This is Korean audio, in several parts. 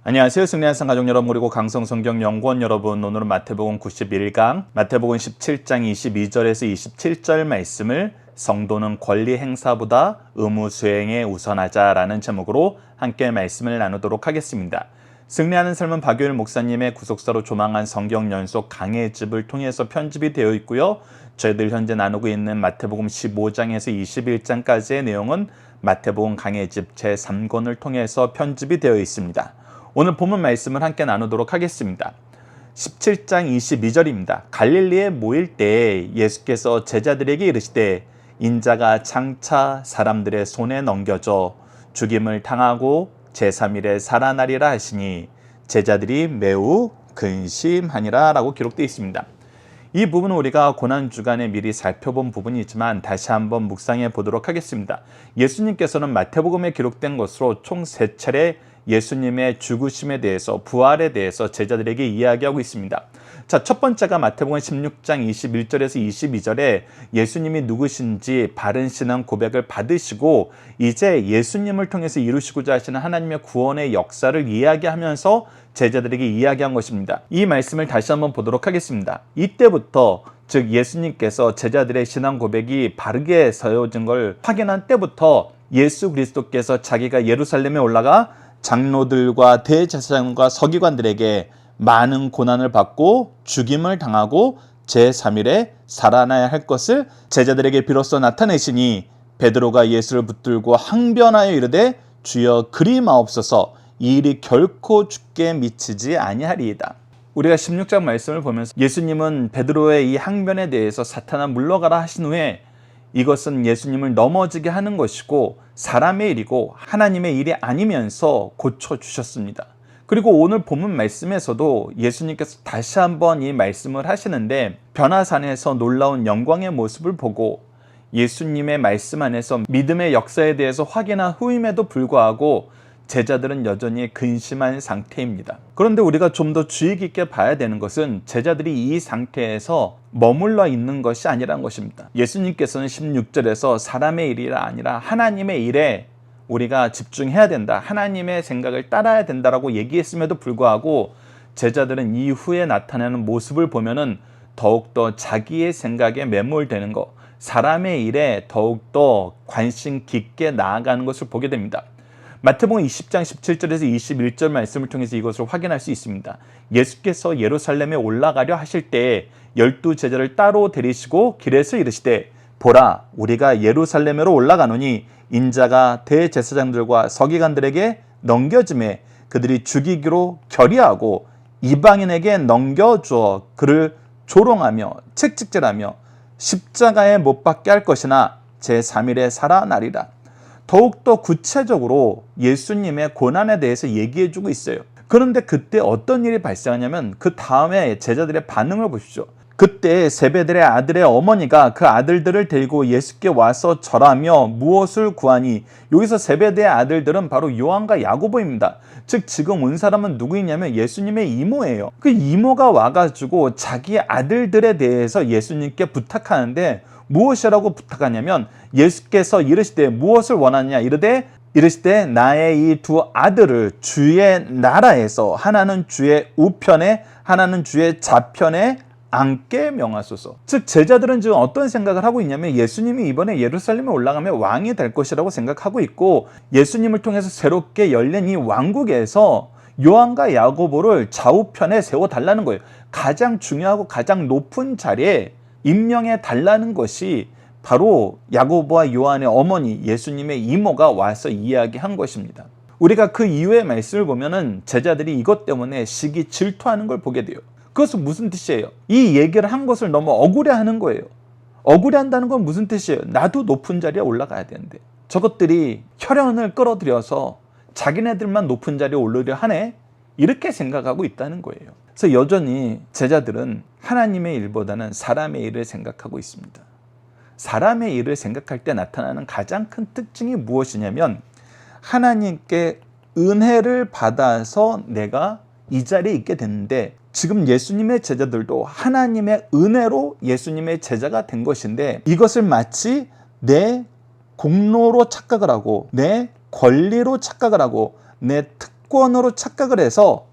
안녕하세요. 승리한상 가족 여러분, 그리고 강성성경연구원 여러분, 오늘은 마태복음 91강 마태복음 17장 22절에서 27절 말씀을 성도는 권리 행사보다 의무 수행에 우선하자라는 제목으로 함께 말씀을 나누도록 하겠습니다. 승리하는 삶은 박유일 목사님의 구속사로 조망한 성경 연속 강의 집을 통해서 편집이 되어 있고요. 저희들 현재 나누고 있는 마태복음 15장에서 21장까지의 내용은 마태복음 강해집 제3권을 통해서 편집이 되어 있습니다. 오늘 본문 말씀을 함께 나누도록 하겠습니다. 17장 22절입니다. 갈릴리에 모일 때 예수께서 제자들에게 이르시되 인자가 장차 사람들의 손에 넘겨져 죽임을 당하고 제3일에 살아나리라 하시니 제자들이 매우 근심하니라 라고 기록되어 있습니다. 이 부분은 우리가 고난주간에 미리 살펴본 부분이지만 다시 한번 묵상해 보도록 하겠습니다. 예수님께서는 마태복음에 기록된 것으로 총 3차례 예수님의 죽으심에 대해서, 부활에 대해서 제자들에게 이야기하고 있습니다. 자, 첫 번째가 마태복음 16장 21절에서 22절에 예수님이 누구신지 바른 신앙 고백을 받으시고 이제 예수님을 통해서 이루시고자 하시는 하나님의 구원의 역사를 이야기하면서 제자들에게 이야기한 것입니다. 이 말씀을 다시 한번 보도록 하겠습니다. 이때부터, 즉 예수님께서 제자들의 신앙 고백이 바르게 서여진 걸 확인한 때부터 예수 그리스도께서 자기가 예루살렘에 올라가 장로들과 대제사장과 서기관들에게 많은 고난을 받고 죽임을 당하고 제3일에 살아나야 할 것을 제자들에게 비로소 나타내시니 베드로가 예수를 붙들고 항변하여 이르되 주여 그리 마옵소서, 이 일이 결코 주께 미치지 아니하리이다. 우리가 16장 말씀을 보면서 예수님은 베드로의 이 항변에 대해서 사탄아 물러가라 하신 후에 이것은 예수님을 넘어지게 하는 것이고 사람의 일이고 하나님의 일이 아니면서 고쳐주셨습니다. 그리고 오늘 본문 말씀에서도 예수님께서 다시 한번 이 말씀을 하시는데 변화산에서 놀라운 영광의 모습을 보고 예수님의 말씀 안에서 믿음의 역사에 대해서 확인한 후임에도 불구하고 제자들은 여전히 근심한 상태입니다. 그런데 우리가 좀 더 주의 깊게 봐야 되는 것은 제자들이 이 상태에서 머물러 있는 것이 아니라는 것입니다. 예수님께서는 16절에서 사람의 일이 아니라 하나님의 일에 우리가 집중해야 된다, 하나님의 생각을 따라야 된다라고 얘기했음에도 불구하고 제자들은 이후에 나타나는 모습을 보면은 더욱더 자기의 생각에 매몰되는 것, 사람의 일에 더욱더 관심 깊게 나아가는 것을 보게 됩니다. 마태복음 20장 17절에서 21절 말씀을 통해서 이것을 확인할 수 있습니다. 예수께서 예루살렘에 올라가려 하실 때 12제자를 따로 데리시고 길에서 이르시되 보라, 우리가 예루살렘으로 올라가노니 인자가 대제사장들과 서기관들에게 넘겨짐에 그들이 죽이기로 결의하고 이방인에게 넘겨주어 그를 조롱하며 채찍질하며 십자가에 못 박게 할 것이나 제3일에 살아나리라. 더욱더 구체적으로 예수님의 고난에 대해서 얘기해주고 있어요. 그런데 그때 어떤 일이 발생하냐면 그 다음에 제자들의 반응을 보십시오. 그때 세베대의 아들의 어머니가 그 아들들을 데리고 예수께 와서 절하며 무엇을 구하니, 여기서 세베대의 아들들은 바로 요한과 야고보입니다. 즉 지금 온 사람은 누구이냐면 예수님의 이모예요. 그 이모가 와가지고 자기 아들들에 대해서 예수님께 부탁하는데 무엇이라고 부탁하냐면 예수께서 이르시되 무엇을 원하느냐 이르시되 나의 이 두 아들을 주의 나라에서 하나는 주의 우편에 하나는 주의 좌편에 앉게 명하소서. 즉 제자들은 지금 어떤 생각을 하고 있냐면 예수님이 이번에 예루살렘에 올라가면 왕이 될 것이라고 생각하고 있고 예수님을 통해서 새롭게 열린 이 왕국에서 요한과 야고보를 좌우편에 세워달라는 거예요. 가장 중요하고 가장 높은 자리에 임명해 달라는 것이 바로 야고보와 요한의 어머니 예수님의 이모가 와서 이야기한 것입니다. 우리가 그 이후의 말씀을 보면은 제자들이 이것 때문에 시기 질투하는 걸 보게 돼요. 그것은 무슨 뜻이에요? 이 얘기를 한 것을 너무 억울해하는 거예요. 억울해한다는 건 무슨 뜻이에요? 나도 높은 자리에 올라가야 되는데 저것들이 혈연을 끌어들여서 자기네들만 높은 자리에 오르려 하네? 이렇게 생각하고 있다는 거예요. 그래서 여전히 제자들은 하나님의 일보다는 사람의 일을 생각하고 있습니다. 사람의 일을 생각할 때 나타나는 가장 큰 특징이 무엇이냐면 하나님께 은혜를 받아서 내가 이 자리에 있게 됐는데 지금 예수님의 제자들도 하나님의 은혜로 예수님의 제자가 된 것인데 이것을 마치 내 공로로 착각을 하고 내 권리로 착각을 하고 내 특 특권으로 착각을 해서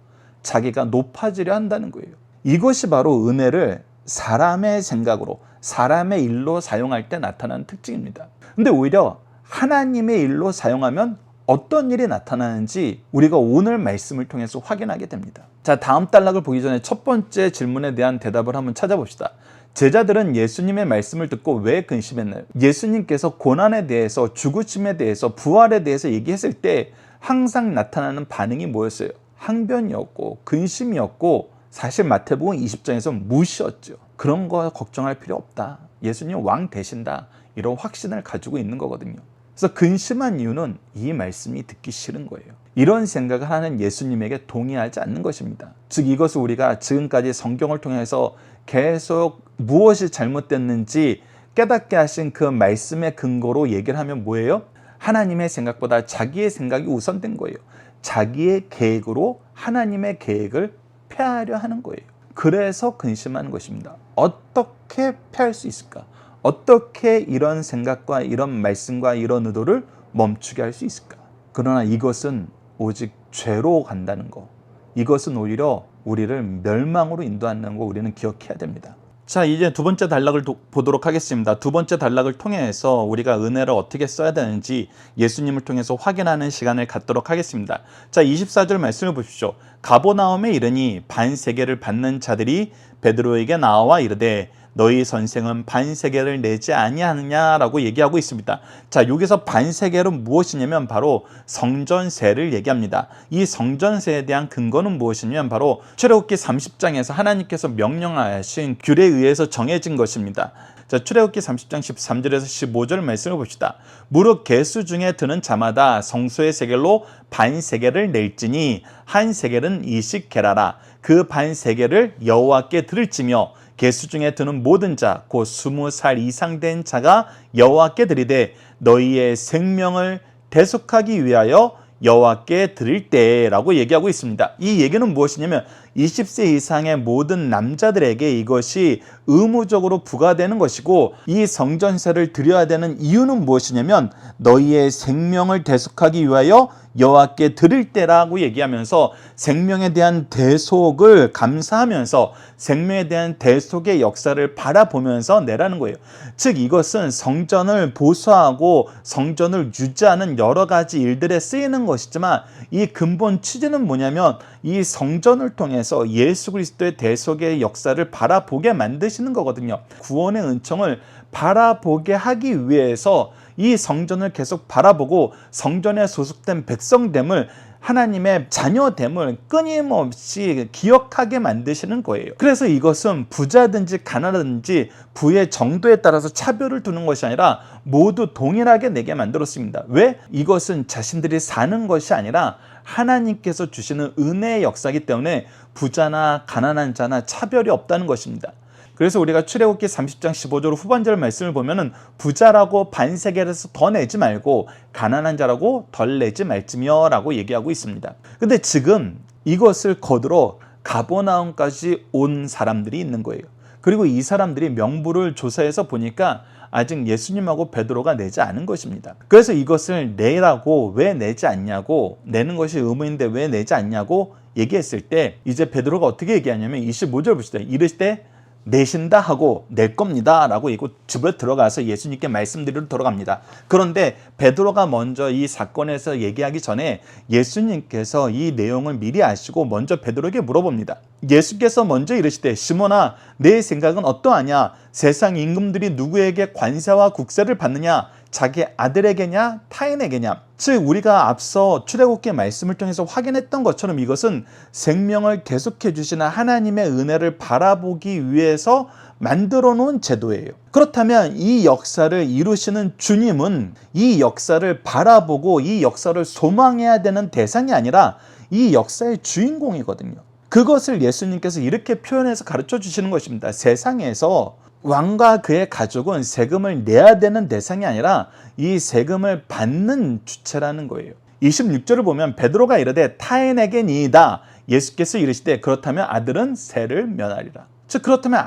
자기가 높아지려 한다는 거예요. 이것이 바로 은혜를 사람의 생각으로, 사람의 일로 사용할 때 나타나는 특징입니다. 근데 오히려 하나님의 일로 사용하면 어떤 일이 나타나는지 우리가 오늘 말씀을 통해서 확인하게 됩니다. 자, 다음 단락을 보기 전에 첫 번째 질문에 대한 대답을 한번 찾아봅시다. 제자들은 예수님의 말씀을 듣고 왜 근심했나요? 예수님께서 고난에 대해서, 죽으심에 대해서, 부활에 대해서 얘기했을 때 항상 나타나는 반응이 뭐였어요? 항변이었고 근심이었고, 사실 마태복음 20장에서 무시였죠. 그런 거 걱정할 필요 없다. 예수님 왕 되신다. 이런 확신을 가지고 있는 거거든요. 그래서 근심한 이유는 이 말씀이 듣기 싫은 거예요. 이런 생각을 하는 예수님에게 동의하지 않는 것입니다. 즉 이것을 우리가 지금까지 성경을 통해서 계속 무엇이 잘못됐는지 깨닫게 하신 그 말씀의 근거로 얘기를 하면 뭐예요? 하나님의 생각보다 자기의 생각이 우선된 거예요. 자기의 계획으로 하나님의 계획을 폐하려 하는 거예요. 그래서 근심하는 것입니다. 어떻게 폐할 수 있을까? 어떻게 이런 생각과 이런 말씀과 이런 의도를 멈추게 할 수 있을까? 그러나 이것은 오직 죄로 간다는 거, 이것은 오히려 우리를 멸망으로 인도하는 거 우리는 기억해야 됩니다. 자, 이제 두 번째 단락을 보도록 하겠습니다. 두 번째 단락을 통해서 우리가 은혜를 어떻게 써야 되는지 예수님을 통해서 확인하는 시간을 갖도록 하겠습니다. 자, 24절 말씀을 보십시오. 가버나움에 이르니 반세계를 받는 자들이 베드로에게 나와 이르되 너희 선생은 반세계를 내지 아니하느냐라고 얘기하고 있습니다. 자, 여기서 반세계는 무엇이냐면 바로 성전세를 얘기합니다. 이 성전세에 대한 근거는 무엇이냐면 바로 출애굽기 30장에서 하나님께서 명령하신 규례에 의해서 정해진 것입니다. 자, 출애굽기 30장 13절에서 15절 말씀을 봅시다. 무릇 계수 중에 드는 자마다 성소의 세겔로 반세겔을 낼지니 한 세겔은 20게라라. 그 반세겔을 여호와께 드릴지며 계수 중에 드는 모든 자, 곧 20살 이상 된 자가 여호와께 드리되 너희의 생명을 대속하기 위하여 여호와께 드릴 때라고 얘기하고 있습니다. 이 얘기는 무엇이냐면 20세 이상의 모든 남자들에게 이것이 의무적으로 부과되는 것이고, 이 성전세를 드려야 되는 이유는 무엇이냐면 너희의 생명을 대속하기 위하여 여호와께 드릴 때라고 얘기하면서 생명에 대한 대속을 감사하면서 생명에 대한 대속의 역사를 바라보면서 내라는 거예요. 즉 이것은 성전을 보수하고 성전을 유지하는 여러 가지 일들에 쓰이는 것이지만 이 근본 취지는 뭐냐면 이 성전을 통해서 예수 그리스도의 대속의 역사를 바라보게 만드시는 거거든요. 구원의 은총을 바라보게 하기 위해서 이 성전을 계속 바라보고 성전에 소속된 백성됨을, 하나님의 자녀됨을 끊임없이 기억하게 만드시는 거예요. 그래서 이것은 부자든지 가난하든지 부의 정도에 따라서 차별을 두는 것이 아니라 모두 동일하게 내게 만들었습니다. 왜? 이것은 자신들이 사는 것이 아니라 하나님께서 주시는 은혜의 역사이기 때문에 부자나 가난한 자나 차별이 없다는 것입니다. 그래서 우리가 출애굽기 30장 15절 후반절 말씀을 보면은 부자라고 반세겔에서 더 내지 말고 가난한 자라고 덜 내지 말지며 라고 얘기하고 있습니다. 근데 지금 이것을 거두러 가버나움까지 온 사람들이 있는 거예요. 그리고 이 사람들이 명부를 조사해서 보니까 아직 예수님하고 베드로가 내지 않은 것입니다. 그래서 이것을 내라고, 왜 내지 않냐고, 내는 것이 의무인데 왜 내지 않냐고 얘기했을 때 이제 베드로가 어떻게 얘기하냐면 25절 봅시다. 이르시되 내신다 하고 낼 겁니다 라고 이거 집에 들어가서 예수님께 말씀드리러 들어갑니다. 그런데 베드로가 먼저 이 사건에서 얘기하기 전에 예수님께서 이 내용을 미리 아시고 먼저 베드로에게 물어봅니다. 예수께서 먼저 이르시되 시몬아 내 생각은 어떠하냐? 세상 임금들이 누구에게 관세와 국세를 받느냐? 자기 아들에게냐 타인에게냐? 즉 우리가 앞서 출애굽기 말씀을 통해서 확인했던 것처럼 이것은 생명을 계속해 주시는 하나님의 은혜를 바라보기 위해서 만들어 놓은 제도예요. 그렇다면 이 역사를 이루시는 주님은 이 역사를 바라보고 이 역사를 소망해야 되는 대상이 아니라 이 역사의 주인공이거든요. 그것을 예수님께서 이렇게 표현해서 가르쳐 주시는 것입니다. 세상에서 왕과 그의 가족은 세금을 내야 되는 대상이 아니라 이 세금을 받는 주체라는 거예요. 26절을 보면 베드로가 이르되 타인에게니이다. 예수께서 이르시되 그렇다면 아들은 세를 면하리라. 즉 그렇다면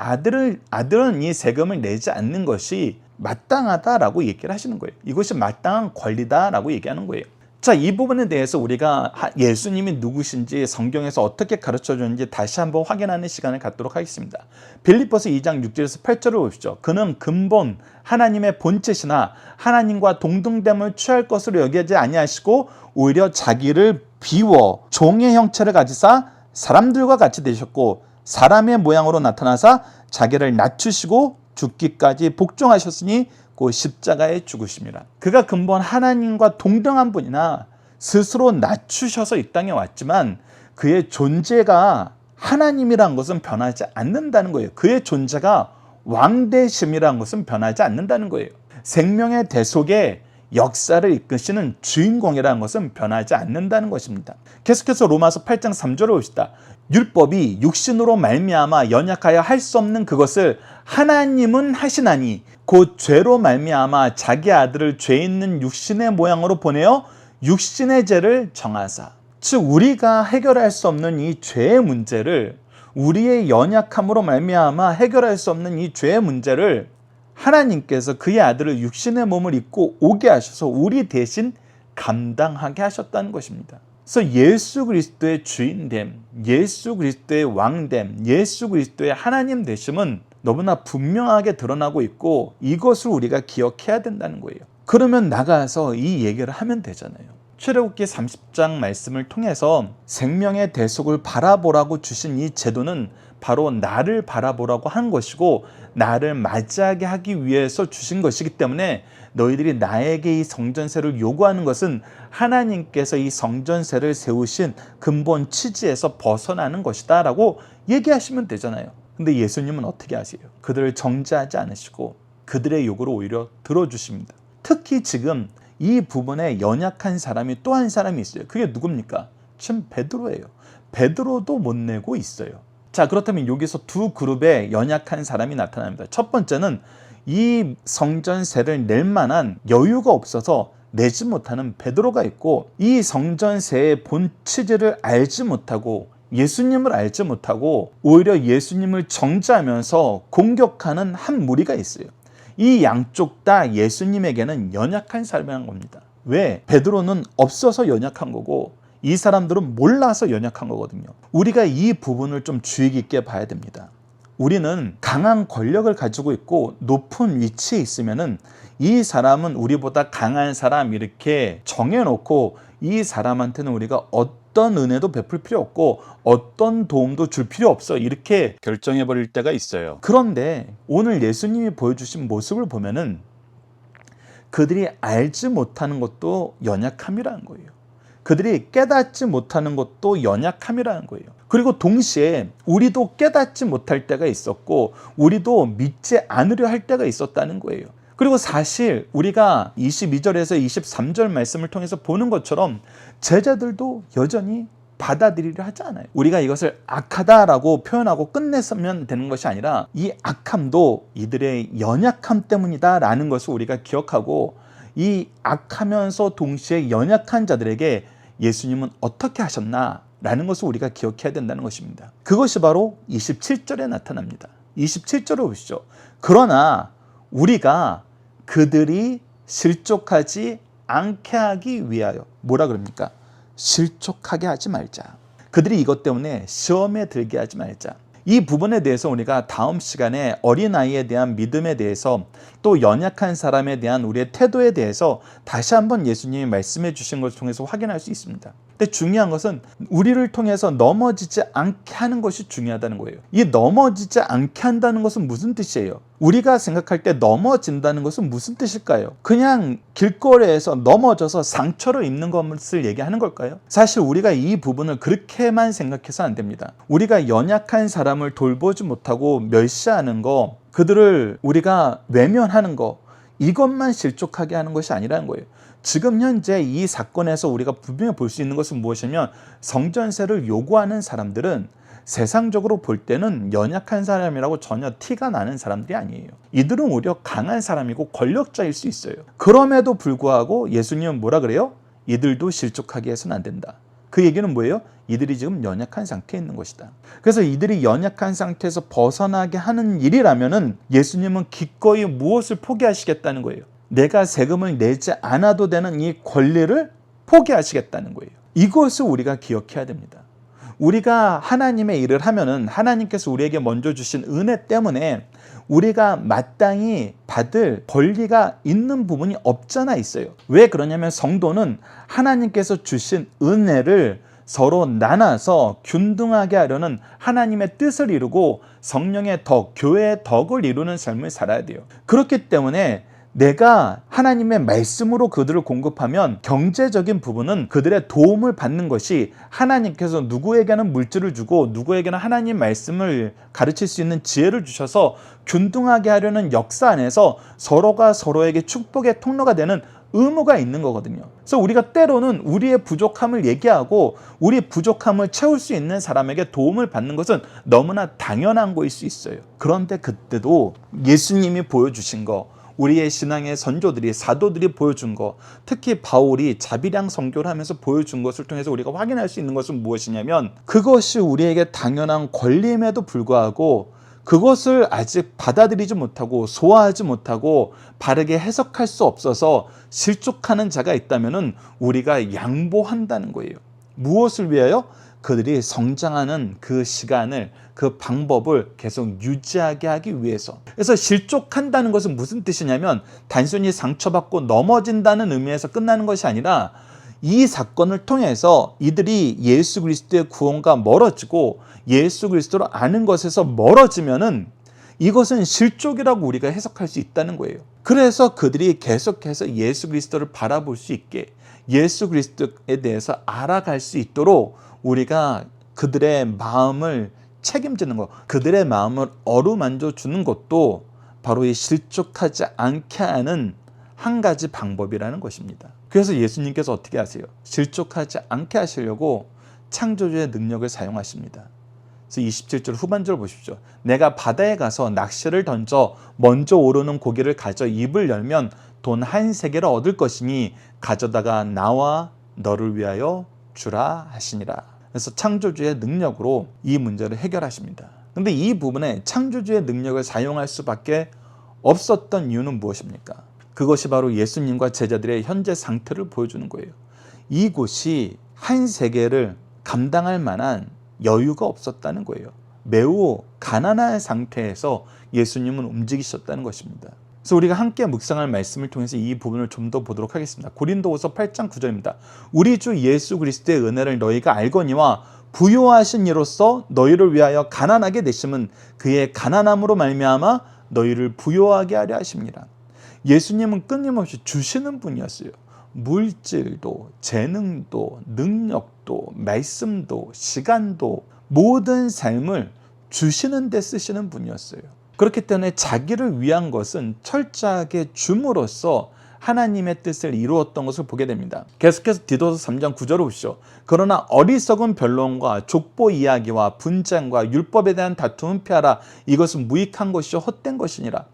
아들은 이 세금을 내지 않는 것이 마땅하다라고 얘기를 하시는 거예요. 이것이 마땅한 권리다라고 얘기하는 거예요. 자, 이 부분에 대해서 우리가 예수님이 누구신지 성경에서 어떻게 가르쳐 주는지 다시 한번 확인하는 시간을 갖도록 하겠습니다. 빌립보서 2장 6절에서 8절을 보십시오. 그는 근본 하나님의 본체시나 하나님과 동등됨을 취할 것으로 여기지 아니하시고 오히려 자기를 비워 종의 형체를 가지사 사람들과 같이 되셨고 사람의 모양으로 나타나사 자기를 낮추시고 죽기까지 복종하셨으니 그 십자가에 죽으심이라. 그가 근본 하나님과 동등한 분이나 스스로 낮추셔서 이 땅에 왔지만 그의 존재가 하나님이란 것은 변하지 않는다는 거예요. 그의 존재가 왕되심이란 것은 변하지 않는다는 거예요. 생명의 대속에 역사를 이끄시는 주인공이라는 것은 변하지 않는다는 것입니다. 계속해서 로마서 8장 3절을 봅시다. 율법이 육신으로 말미암아 연약하여 할 수 없는 그것을 하나님은 하시나니 곧 죄로 말미암아 자기 아들을 죄 있는 육신의 모양으로 보내어 육신의 죄를 정하사. 즉 우리가 해결할 수 없는 이 죄의 문제를, 우리의 연약함으로 말미암아 해결할 수 없는 이 죄의 문제를 하나님께서 그의 아들을 육신의 몸을 입고 오게 하셔서 우리 대신 감당하게 하셨다는 것입니다. 그래서 예수 그리스도의 주인됨, 예수 그리스도의 왕됨, 예수 그리스도의 하나님 되심은 너무나 분명하게 드러나고 있고 이것을 우리가 기억해야 된다는 거예요. 그러면 나가서 이 얘기를 하면 되잖아요. 출애굽기 30장 말씀을 통해서 생명의 대속을 바라보라고 주신 이 제도는 바로 나를 바라보라고 한 것이고 나를 맞이하게 하기 위해서 주신 것이기 때문에 너희들이 나에게 이 성전세를 요구하는 것은 하나님께서 이 성전세를 세우신 근본 취지에서 벗어나는 것이다 라고 얘기하시면 되잖아요. 근데 예수님은 어떻게 하세요? 그들을 정죄하지 않으시고 그들의 요구를 오히려 들어주십니다. 특히 지금 이 부분에 연약한 사람이 또 한 사람이 있어요. 그게 누굽니까? 지금 베드로예요. 베드로도 못 내고 있어요. 자, 그렇다면 여기서 두 그룹의 연약한 사람이 나타납니다. 첫 번째는 이 성전세를 낼 만한 여유가 없어서 내지 못하는 베드로가 있고, 이 성전세의 본 취지를 알지 못하고 예수님을 알지 못하고 오히려 예수님을 정죄하면서 공격하는 한 무리가 있어요. 이 양쪽 다 예수님에게는 연약한 사람이라는 겁니다. 왜? 베드로는 없어서 연약한 거고 이 사람들은 몰라서 연약한 거거든요. 우리가 이 부분을 좀 주의 깊게 봐야 됩니다. 우리는 강한 권력을 가지고 있고 높은 위치에 있으면은 이 사람은 우리보다 강한 사람 이렇게 정해놓고 이 사람한테는 우리가 어떤 은혜도 베풀 필요 없고 어떤 도움도 줄 필요 없어 이렇게 결정해버릴 때가 있어요. 그런데 오늘 예수님이 보여주신 모습을 보면은 그들이 알지 못하는 것도 연약함이라는 거예요. 그들이 깨닫지 못하는 것도 연약함이라는 거예요. 그리고 동시에 우리도 깨닫지 못할 때가 있었고 우리도 믿지 않으려 할 때가 있었다는 거예요. 그리고 사실 우리가 22절에서 23절 말씀을 통해서 보는 것처럼 제자들도 여전히 받아들이려 하지 않아요. 우리가 이것을 악하다라고 표현하고 끝내면 되는 것이 아니라 이 악함도 이들의 연약함 때문이다라는 것을 우리가 기억하고 이 악하면서 동시에 연약한 자들에게 예수님은 어떻게 하셨나라는 것을 우리가 기억해야 된다는 것입니다. 그것이 바로 27절에 나타납니다. 27절을 보시죠. 그러나 우리가 그들이 실족하지 않게 하기 위하여 뭐라 그럽니까? 실족하게 하지 말자. 그들이 이것 때문에 시험에 들게 하지 말자. 이 부분에 대해서 우리가 다음 시간에 어린아이에 대한 믿음에 대해서 또 연약한 사람에 대한 우리의 태도에 대해서 다시 한번 예수님이 말씀해 주신 것을 통해서 확인할 수 있습니다. 근데 중요한 것은 우리를 통해서 넘어지지 않게 하는 것이 중요하다는 거예요. 이 넘어지지 않게 한다는 것은 무슨 뜻이에요? 우리가 생각할 때 넘어진다는 것은 무슨 뜻일까요? 그냥 길거리에서 넘어져서 상처를 입는 것을 얘기하는 걸까요? 사실 우리가 이 부분을 그렇게만 생각해서 안 됩니다. 우리가 연약한 사람을 돌보지 못하고 멸시하는 거, 그들을 우리가 외면하는 거, 이것만 실족하게 하는 것이 아니라는 거예요. 지금 현재 이 사건에서 우리가 분명히 볼 수 있는 것은 무엇이냐면 성전세를 요구하는 사람들은 세상적으로 볼 때는 연약한 사람이라고 전혀 티가 나는 사람들이 아니에요. 이들은 오히려 강한 사람이고 권력자일 수 있어요. 그럼에도 불구하고 예수님은 뭐라 그래요? 이들도 실족하게 해서는 안 된다. 그 얘기는 뭐예요? 이들이 지금 연약한 상태에 있는 것이다. 그래서 이들이 연약한 상태에서 벗어나게 하는 일이라면은 예수님은 기꺼이 무엇을 포기하시겠다는 거예요? 내가 세금을 내지 않아도 되는 이 권리를 포기하시겠다는 거예요. 이것을 우리가 기억해야 됩니다. 우리가 하나님의 일을 하면은 하나님께서 우리에게 먼저 주신 은혜 때문에 우리가 마땅히 받을 권리가 있는 부분이 없잖아 있어요. 왜 그러냐면 성도는 하나님께서 주신 은혜를 서로 나눠서 균등하게 하려는 하나님의 뜻을 이루고 성령의 덕, 교회의 덕을 이루는 삶을 살아야 돼요. 그렇기 때문에 내가 하나님의 말씀으로 그들을 공급하면 경제적인 부분은 그들의 도움을 받는 것이 하나님께서 누구에게는 물질을 주고 누구에게는 하나님 말씀을 가르칠 수 있는 지혜를 주셔서 균등하게 하려는 역사 안에서 서로가 서로에게 축복의 통로가 되는 의무가 있는 거거든요. 그래서 우리가 때로는 우리의 부족함을 얘기하고 우리 부족함을 채울 수 있는 사람에게 도움을 받는 것은 너무나 당연한 거일 수 있어요. 그런데 그때도 예수님이 보여주신 거, 우리의 신앙의 선조들이 사도들이 보여준 거, 특히 바울이 자비량 선교를 하면서 보여준 것을 통해서 우리가 확인할 수 있는 것은 무엇이냐면 그것이 우리에게 당연한 권리임에도 불구하고 그것을 아직 받아들이지 못하고 소화하지 못하고 바르게 해석할 수 없어서 실족하는 자가 있다면 우리가 양보한다는 거예요. 무엇을 위하여? 그들이 성장하는 그 시간을, 그 방법을 계속 유지하게 하기 위해서. 그래서 실족한다는 것은 무슨 뜻이냐면 단순히 상처받고 넘어진다는 의미에서 끝나는 것이 아니라 이 사건을 통해서 이들이 예수 그리스도의 구원과 멀어지고 예수 그리스도를 아는 것에서 멀어지면은 이것은 실족이라고 우리가 해석할 수 있다는 거예요. 그래서 그들이 계속해서 예수 그리스도를 바라볼 수 있게, 예수 그리스도에 대해서 알아갈 수 있도록 우리가 그들의 마음을 책임지는 것, 그들의 마음을 어루만져 주는 것도 바로 이 실족하지 않게 하는 한 가지 방법이라는 것입니다. 그래서 예수님께서 어떻게 하세요? 실족하지 않게 하시려고 창조주의 능력을 사용하십니다. 그래서 27절 후반절을 보십시오. 내가 바다에 가서 낚시를 던져 먼저 오르는 고기를 가져 입을 열면 돈 한 세겔을 얻을 것이니 가져다가 나와 너를 위하여 주라 하시니라. 그래서 창조주의 능력으로 이 문제를 해결하십니다. 그런데 이 부분에 창조주의 능력을 사용할 수밖에 없었던 이유는 무엇입니까? 그것이 바로 예수님과 제자들의 현재 상태를 보여주는 거예요. 이곳이 한 세계를 감당할 만한 여유가 없었다는 거예요. 매우 가난한 상태에서 예수님은 움직이셨다는 것입니다. 그래서 우리가 함께 묵상할 말씀을 통해서 이 부분을 좀 더 보도록 하겠습니다. 고린도후서 8장 9절입니다. 우리 주 예수 그리스도의 은혜를 너희가 알거니와 부요하신 이로써 너희를 위하여 가난하게 되심은 그의 가난함으로 말미암아 너희를 부요하게 하려 하십니다. 예수님은 끊임없이 주시는 분이었어요. 물질도, 재능도, 능력도, 말씀도, 시간도, 모든 삶을 주시는 데 쓰시는 분이었어요. 그렇기 때문에 자기를 위한 것은 철저하게 줌으로써 하나님의 뜻을 이루었던 것을 보게 됩니다. 계속해서 디도서 3장 9절을 보시죠. 그러나 어리석은 변론과 족보 이야기와 분쟁과 율법에 대한 다툼은 피하라. 이것은 무익한 것이요 헛된 것이니라.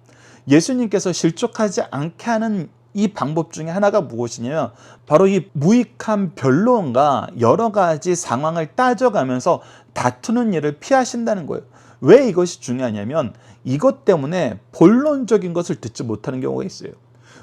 예수님께서 실족하지 않게 하는 이 방법 중에 하나가 무엇이냐면 바로 이 무익한 변론과 여러 가지 상황을 따져가면서 다투는 일을 피하신다는 거예요. 왜 이것이 중요하냐면 이것 때문에 본론적인 것을 듣지 못하는 경우가 있어요.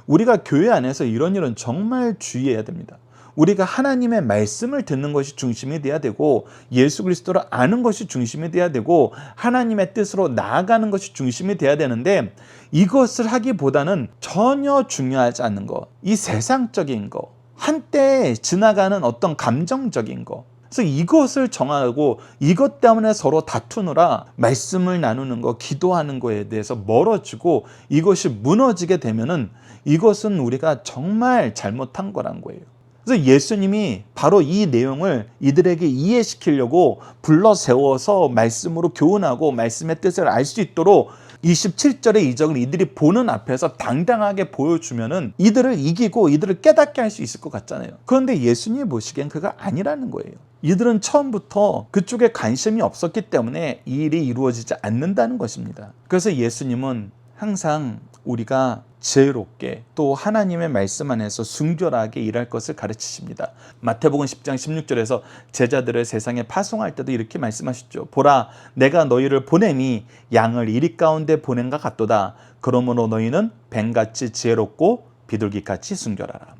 우리가 교회 안에서 이런 일은 정말 주의해야 됩니다. 우리가 하나님의 말씀을 듣는 것이 중심이 돼야 되고 예수 그리스도를 아는 것이 중심이 돼야 되고 하나님의 뜻으로 나아가는 것이 중심이 돼야 되는데 이것을 하기보다는 전혀 중요하지 않는 것, 이 세상적인 것, 한때 지나가는 어떤 감정적인 것, 그래서 이것을 정하고 이것 때문에 서로 다투느라 말씀을 나누는 것, 기도하는 것에 대해서 멀어지고 이것이 무너지게 되면은 이것은 우리가 정말 잘못한 거란 거예요. 그래서 예수님이 바로 이 내용을 이들에게 이해시키려고 불러 세워서 말씀으로 교훈하고 말씀의 뜻을 알 수 있도록 27절의 이적을 이들이 보는 앞에서 당당하게 보여주면은 이들을 이기고 이들을 깨닫게 할 수 있을 것 같잖아요. 그런데 예수님이 보시기엔 그가 아니라는 거예요. 이들은 처음부터 그쪽에 관심이 없었기 때문에 이 일이 이루어지지 않는다는 것입니다. 그래서 예수님은 항상 우리가 지혜롭게 또 하나님의 말씀 안에서 순결하게 일할 것을 가르치십니다. 마태복음 10장 16절에서 제자들을 세상에 파송할 때도 이렇게 말씀하셨죠. 보라, 내가 너희를 보내니 양을 이리 가운데 보낸과 같도다. 그러므로 너희는 뱀같이 지혜롭고 비둘기같이 순결하라.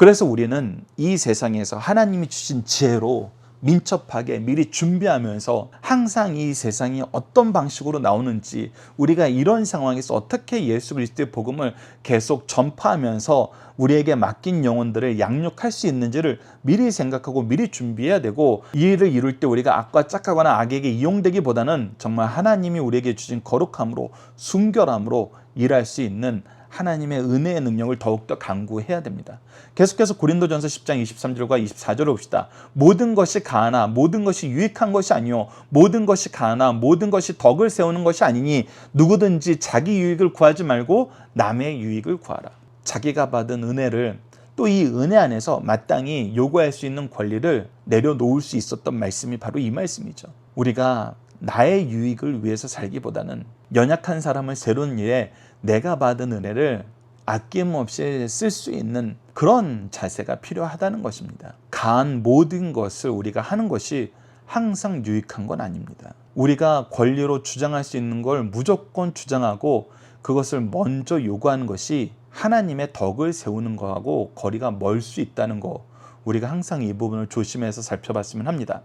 그래서 우리는 이 세상에서 하나님이 주신 지혜로 민첩하게 미리 준비하면서 항상 이 세상이 어떤 방식으로 나오는지, 우리가 이런 상황에서 어떻게 예수 그리스도의 복음을 계속 전파하면서 우리에게 맡긴 영혼들을 양육할 수 있는지를 미리 생각하고 미리 준비해야 되고, 이 일을 이룰 때 우리가 악과 짝하거나 악에게 이용되기보다는 정말 하나님이 우리에게 주신 거룩함으로, 순결함으로 일할 수 있는 하나님의 은혜의 능력을 더욱더 강구해야 됩니다. 계속해서 고린도전서 10장 23절과 24절을 봅시다. 모든 것이 가하나 모든 것이 유익한 것이 아니요 모든 것이 가하나 모든 것이 덕을 세우는 것이 아니니 누구든지 자기 유익을 구하지 말고 남의 유익을 구하라. 자기가 받은 은혜를 또 이 은혜 안에서 마땅히 요구할 수 있는 권리를 내려놓을 수 있었던 말씀이 바로 이 말씀이죠. 우리가 나의 유익을 위해서 살기보다는 연약한 사람을 새로운 일에 내가 받은 은혜를 아낌없이 쓸 수 있는 그런 자세가 필요하다는 것입니다. 가한 모든 것을 우리가 하는 것이 항상 유익한 건 아닙니다. 우리가 권리로 주장할 수 있는 걸 무조건 주장하고 그것을 먼저 요구하는 것이 하나님의 덕을 세우는 거하고 거리가 멀 수 있다는 거, 우리가 항상 이 부분을 조심해서 살펴봤으면 합니다.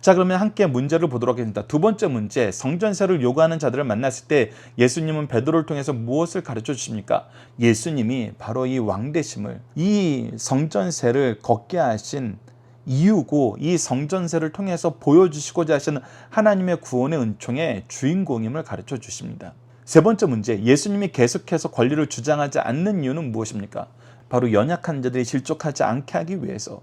자, 그러면 함께 문제를 보도록 하겠습니다. 두 번째 문제, 성전세를 요구하는 자들을 만났을 때 예수님은 베드로를 통해서 무엇을 가르쳐 주십니까? 예수님이 바로 이 왕되심을, 이 성전세를 걷게 하신 이유고, 이 성전세를 통해서 보여주시고자 하시는 하나님의 구원의 은총의 주인공임을 가르쳐 주십니다. 세 번째 문제, 예수님이 계속해서 권리를 주장하지 않는 이유는 무엇입니까? 바로 연약한 자들이 실족하지 않게 하기 위해서,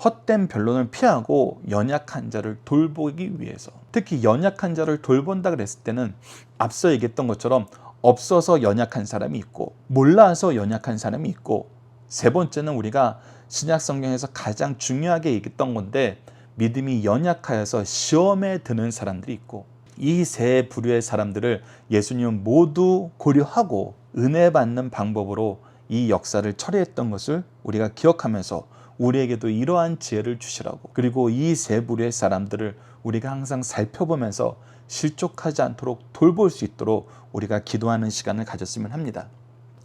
헛된 변론을 피하고 연약한 자를 돌보기 위해서. 특히 연약한 자를 돌본다 그랬을 때는 앞서 얘기했던 것처럼 없어서 연약한 사람이 있고 몰라서 연약한 사람이 있고, 세 번째는 우리가 신약 성경에서 가장 중요하게 얘기했던 건데, 믿음이 연약하여서 시험에 드는 사람들이 있고, 이 세 부류의 사람들을 예수님은 모두 고려하고 은혜 받는 방법으로 이 역사를 처리했던 것을 우리가 기억하면서 우리에게도 이러한 지혜를 주시라고, 그리고 이 세 부류의 사람들을 우리가 항상 살펴보면서 실족하지 않도록 돌볼 수 있도록 우리가 기도하는 시간을 가졌으면 합니다.